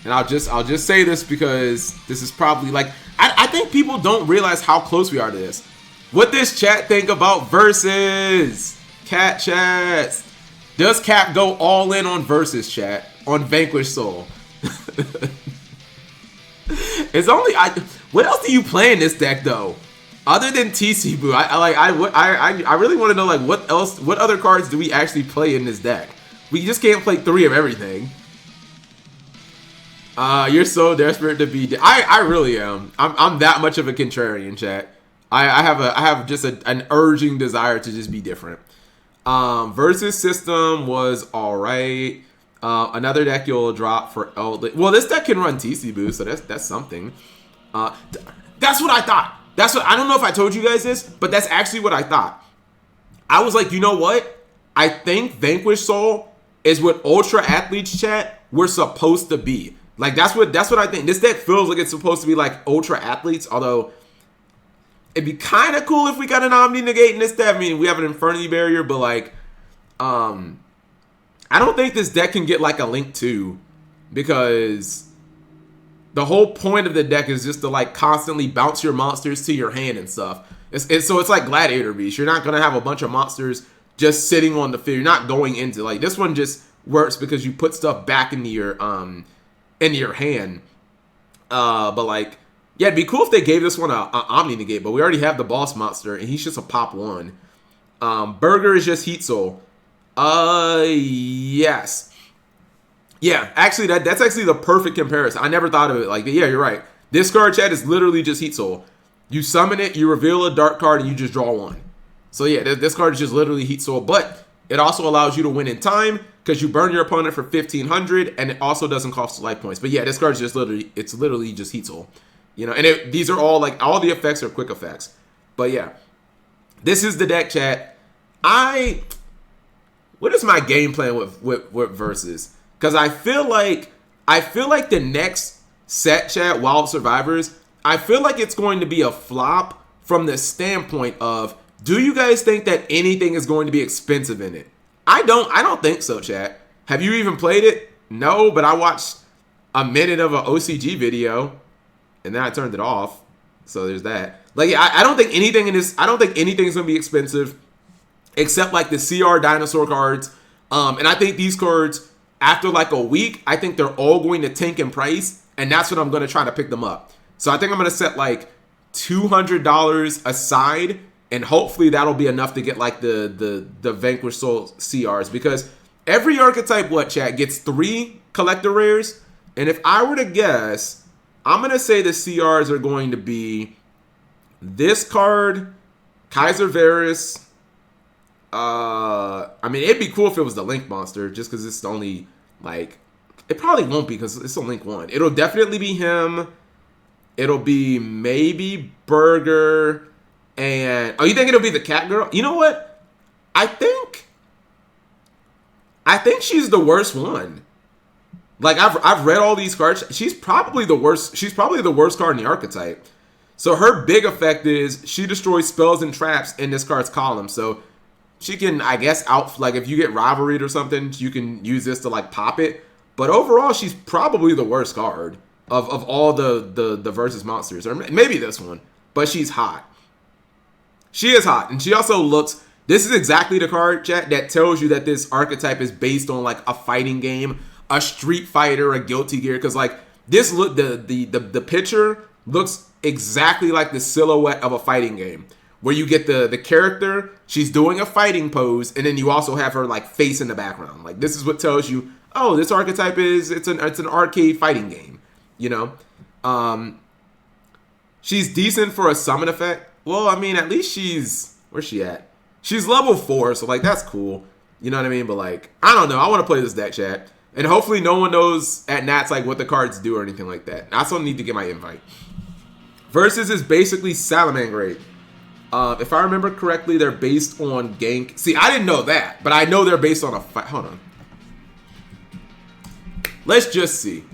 and I'll just say this because this is probably like I think people don't realize how close we are to this. What does chat think about versus? Cat chats. Does Cap go all in on versus chat on Vanquish Soul? It's only what else do you play in this deck though? Other than TC Boo, I really want to know like what other cards do we actually play in this deck? We just can't play 3 of everything. You're so desperate to be. I really am. I'm that much of a contrarian, chat. I have just an urging desire to just be different. Versus system was all right. Another deck you'll drop for Eldritch. Well, this deck can run TC Boo, so that's something. That's what I thought. I don't know if I told you guys this, but that's actually what I thought. I was like, you know what? I think Vanquish Soul is what Ultra Athletes chat we're supposed to be. Like that's what I think. This deck feels like it's supposed to be like Ultra Athletes, although it'd be kind of cool if we got an Omni Negate in this deck. I mean, we have an Infernity Barrier, but like, I don't think this deck can get like a Link 2 because the whole point of the deck is just to like constantly bounce your monsters to your hand and stuff. So it's like Gladiator Beast. You're not gonna have a bunch of monsters just sitting on the field. You're not going into like this one just works because you put stuff back into your hand. But like, yeah, it'd be cool if they gave this one a Omni Negate, but we already have the boss monster and he's just a pop 1. Burger is just Heat Soul. Yes. Yeah, actually that's actually the perfect comparison. I never thought of it like that. Yeah, you're right. This card, chat, is literally just Heat Soul. You summon it, you reveal a dark card, and you just draw 1. So yeah, this card is just literally Heat Soul, but it also allows you to win in time because you burn your opponent for 1,500, and it also doesn't cost life points. But yeah, this card is just literally just Heat Soul. You know, and these are all like all the effects are quick effects. But yeah, this is the deck, chat. What is my game plan with versus? Because I feel like the next set, chat, Wild Survivors, I feel like it's going to be a flop from the standpoint of, do you guys think that anything is going to be expensive in it? I don't think so, chat. Have you even played it? No, but I watched a minute of an OCG video and then I turned it off. So there's that. Like, I don't think anything in this, I don't think anything's going to be expensive except like the CR dinosaur cards. And I think these cards, after like a week, I think they're all going to tank in price, and that's when I'm going to try to pick them up. So I think I'm going to set like $200 aside, and hopefully that'll be enough to get like the Vanquish Soul CRs, because every archetype, chat, gets 3 collector rares, and if I were to guess, I'm going to say the CRs are going to be this card, Kaiser Varus. I mean, it'd be cool if it was the Link monster, just because it's the only, like, it probably won't be because it's a Link 1. It'll definitely be him. It'll be maybe Burger. And, oh, you think it'll be the Cat Girl? You know what? I think she's the worst one. Like, I've read all these cards. She's probably the worst card in the archetype. So her big effect is she destroys spells and traps in this card's column. So she can, I guess, like if you get rivalried or something, you can use this to like pop it. But overall, she's probably the worst card of all the versus monsters, or maybe this one. But she's hot. She is hot, and she also looks. This is exactly the card, chat, that tells you that this archetype is based on like a fighting game, a Street Fighter, a Guilty Gear. Because like this look, the picture looks exactly like the silhouette of a fighting game, where you get the character, she's doing a fighting pose, and then you also have her like face in the background. Like this is what tells you, oh, this archetype it's an arcade fighting game, you know. She's decent for a summon effect. Well, I mean, at least where's she at? She's level 4, so like that's cool. You know what I mean? But like, I don't know. I want to play this deck, chat. And hopefully no one knows at Nats like what the cards do or anything like that. I also need to get my invite. Versus is basically Salamangreat. If I remember correctly, they're based on gank. See, I didn't know that, but I know they're based on a fight. Hold on. Let's just see.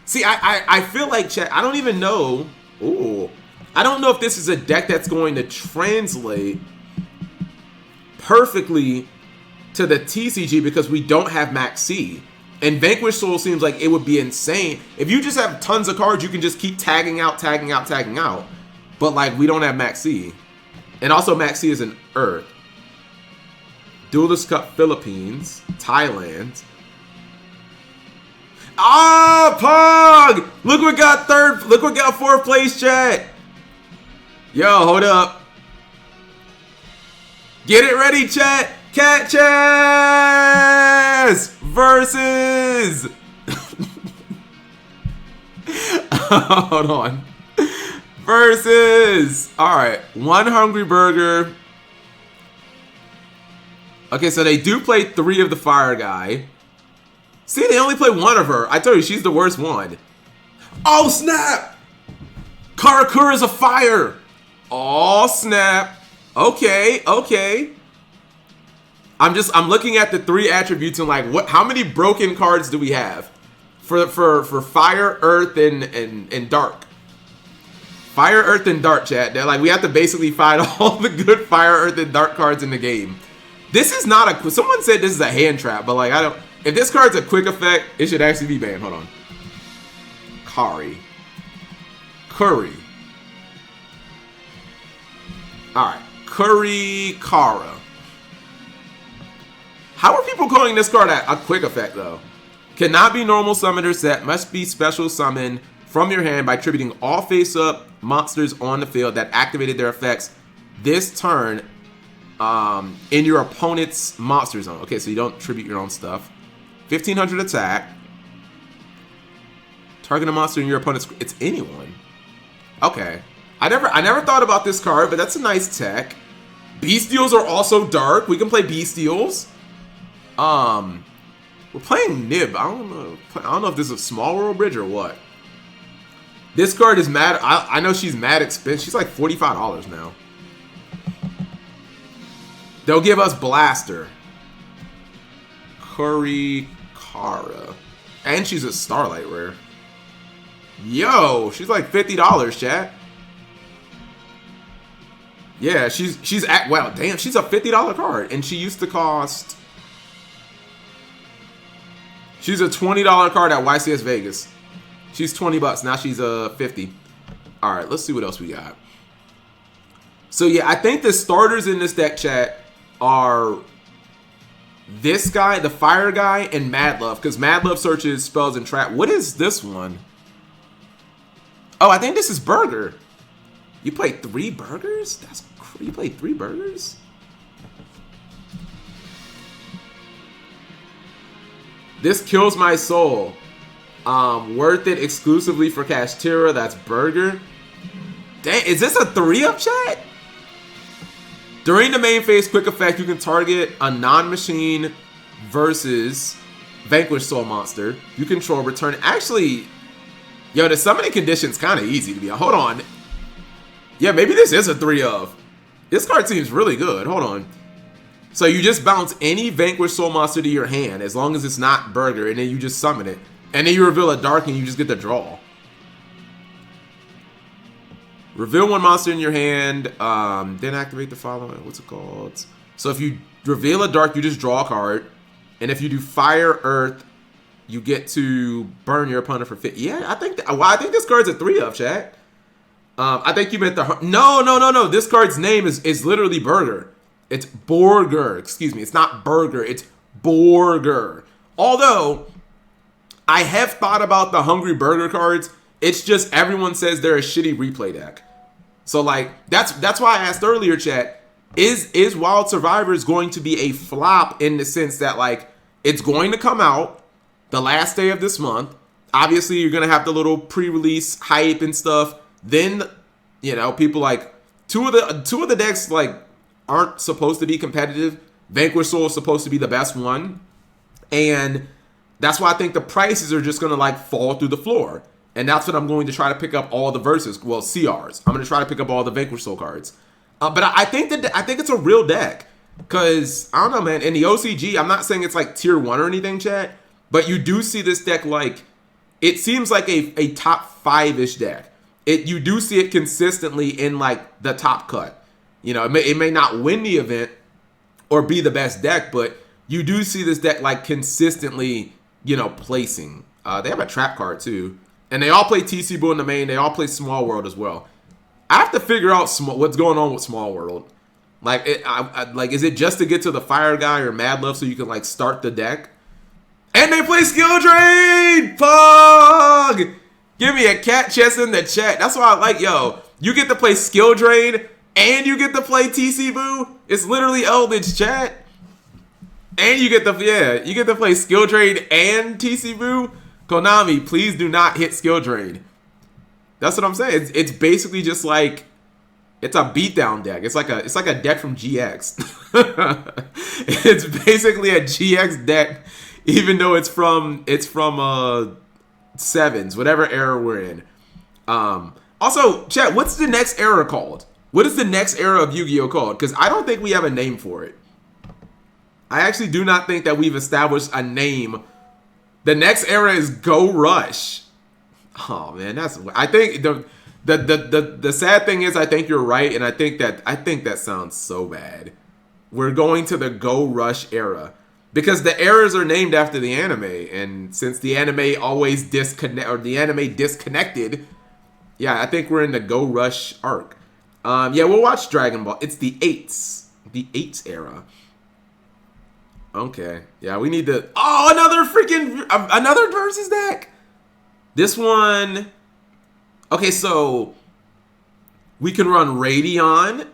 See, I feel like, chat, I don't even know. Ooh. I don't know if this is a deck that's going to translate perfectly to the TCG because we don't have Max C. And Vanquish Soul seems like it would be insane. If you just have tons of cards, you can just keep tagging out, tagging out, tagging out. But, like, we don't have Max C. And also, Max C is an Earth. Duelist Cup Philippines. Thailand. Ah, Pog! Look what got third. Look what got fourth place, chat. Yo, hold up. Get it ready, chat. Cat Chess versus. Hold on. Versus. All right, one Hungry Burger. Okay, so they do play 3 of the Fire Guy. See, they only play 1 of her. I told you, she's the worst one. Oh, snap! Karakura's a fire. Oh, snap. Okay, okay. I'm looking at the 3 attributes and like, what? How many broken cards do we have for fire, earth, and dark? Fire, earth, and dark, chat. They're like, we have to basically find all the good fire, earth, and dark cards in the game. This is not a. Someone said this is a hand trap, but like, I don't. If this card's a quick effect, it should actually be banned. Hold on. Curry. All right, Curry Kara. How are people calling this card a quick effect, though? Cannot be normal summoned or set. Must be special summoned from your hand by attributing all face-up monsters on the field that activated their effects this turn in your opponent's monster zone. Okay, so you don't tribute your own stuff. 1500 attack. Target a monster in your opponent's... It's anyone. Okay. I never thought about this card, but that's a nice tech. Bestials are also dark. We can play Bestials. We're playing Nib. I don't know if this is a small world bridge or what. This card is mad. I know she's mad expensive. She's like $45 now. They'll give us Blaster. Curry Kara. And she's a Starlight Rare. Yo, she's like $50, chat. Yeah, she's at, wow, damn, she's a $50 card. And she used to cost... She's a $20 card at YCS Vegas. She's 20 bucks. Now she's 50. All right, let's see what else we got. So yeah, I think the starters in this deck, chat, are this guy, the Fire Guy, and Mad Love, because Mad Love searches spells and trap. What is this one? Oh, I think this is Burger. You play 3 burgers? You play 3 burgers? This kills my soul. Worth it exclusively for Kashtira. That's Burger. Dang, is this a 3-up, chat? During the main phase quick effect, you can target a non-machine versus Vanquish Soul monster you control. Return. Actually, yo, the summoning condition's kind of easy to be. Hold on. Yeah, maybe this is a 3-of. This card seems really good. Hold on. So you just bounce any Vanquish Soul monster to your hand, as long as it's not Burger, and then you just summon it. And then you reveal a dark, and you just get the draw. Reveal 1 monster in your hand, then activate the following. What's it called? So if you reveal a dark, you just draw a card. And if you do Fire, Earth, you get to burn your opponent for 50. Yeah, I think this card's a 3-of, chat. I think you meant the... No. This card's name is literally Burger. It's Borger. Excuse me. It's not Burger. It's Borger. Although, I have thought about the Hungry Burger cards. It's just everyone says they're a shitty replay deck. So, like, that's why I asked earlier, chat, is Wild Survivors going to be a flop in the sense that, like, it's going to come out the last day of this month. Obviously, you're going to have the little pre-release hype and stuff. Then, you know, people like, two of the decks, like, aren't supposed to be competitive. Vanquish Soul is supposed to be the best one. And that's why I think the prices are just going to, like, fall through the floor. And that's what I'm going to try to pick up all the verses. Well, CRs. I'm going to try to pick up all the Vanquish Soul cards. But I think it's a real deck. Because, I don't know, man. In the OCG, I'm not saying it's like tier 1 or anything, chat. But you do see this deck like... It seems like a top 5-ish deck. You do see it consistently in, like, the top cut. You know, it may not win the event or be the best deck, but you do see this deck, like, consistently placing. They have a trap card too, and they all play TC Boo in the main. They all play Small World as well. I have to figure out what's going on with Small World. Like, is it just to get to the Fire Guy or Mad Love so you can like start the deck? And they play Skill Drain! Pog! Give me a cat chest in the chat. That's why I like, yo, you get to play Skill Drain and you get to play TC Boo. It's literally Eldritch, chat. And you get to play Skill Drain and TC Boo. Konami, please do not hit Skill Drain. That's what I'm saying. It's basically just like, it's a beatdown deck. It's like a deck from GX. It's basically a GX deck, even though it's from sevens, whatever era we're in. Also, chat, what's the next era called? What is the next era of Yu-Gi-Oh called? Because I don't think we have a name for it. I actually do not think that we've established a name. The next era is Go Rush. Oh man, I think the sad thing is I think you're right, and I think that sounds so bad. We're going to the Go Rush era. Because the eras are named after the anime, and since the anime always disconnected, yeah, I think we're in the Go Rush arc. Yeah, we'll watch Dragon Ball. It's the 8s era. Okay, yeah, we need to. Oh, another versus deck. This one. Okay, so we can run Radeon.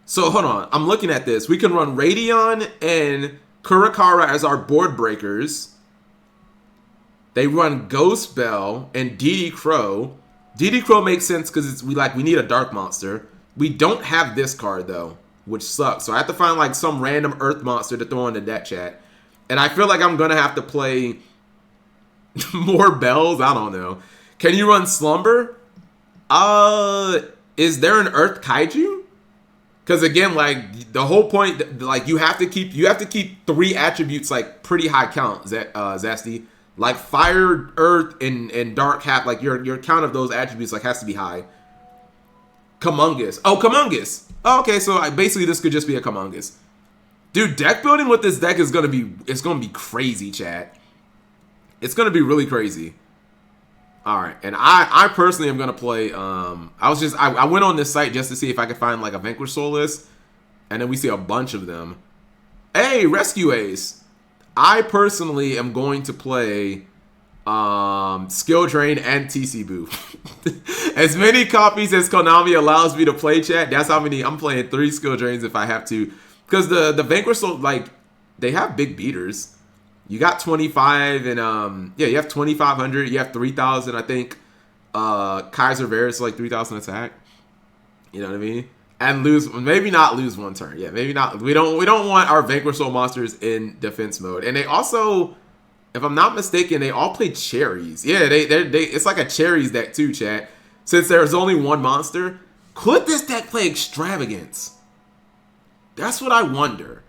So hold on, I'm looking at this. We can run Radeon and Kurakara as our board breakers. They run Ghost Bell and DD Crow. DD Crow makes sense because we need a dark monster. We don't have this card though, which sucks. So I have to find like some random earth monster to throw in the deck, chat. And I feel like I'm gonna have to play more bells. I don't know. Can you run Slumber? Is there an Earth Kaiju? Because again, like the whole point, like you have to keep 3 attributes like pretty high count, Zesty. Like fire, earth, and dark have like your count of those attributes like has to be high. Kamungus. Oh, Kamungus. Oh, okay, so basically this could just be a Kamungus. Dude, deck building with this deck is gonna be crazy, chat. It's gonna be really crazy. All right, and I personally am gonna play. I went on this site just to see if I could find like a Vanquish Soul list, and then we see a bunch of them. Hey, Rescue Ace. I personally am going to play Skill Drain and TC Boo. As many copies as Konami allows me to play, chat. That's how many I'm playing. 3 Skill Drains if I have to, because the Vanquish Soul, like, they have big beaters. You got 25 and yeah, you have 2,500. You have 3,000. I think Kaiser Varus like 3,000 attack. You know what I mean? And maybe not lose 1 turn. Yeah, maybe not. We don't want our Vanquish Soul monsters in defense mode. And they also, if I'm not mistaken, they all play cherries. Yeah, they it's like a cherries deck too, chat. Since there's only 1 monster, could this deck play Extravagance? That's what I wonder.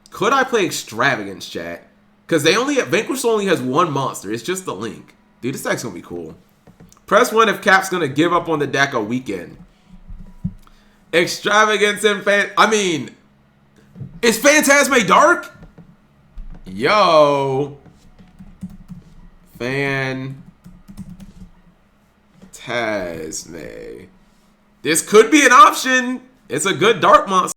Could I play Extravagance, chat? Because Vanquish only has 1 monster. It's just the Link. Dude, this deck's gonna be cool. Press 1 if Cap's gonna give up on the deck a weekend. Extravagance and is Phantasme dark? Yo. Phantasme. This could be an option. It's a good dark monster.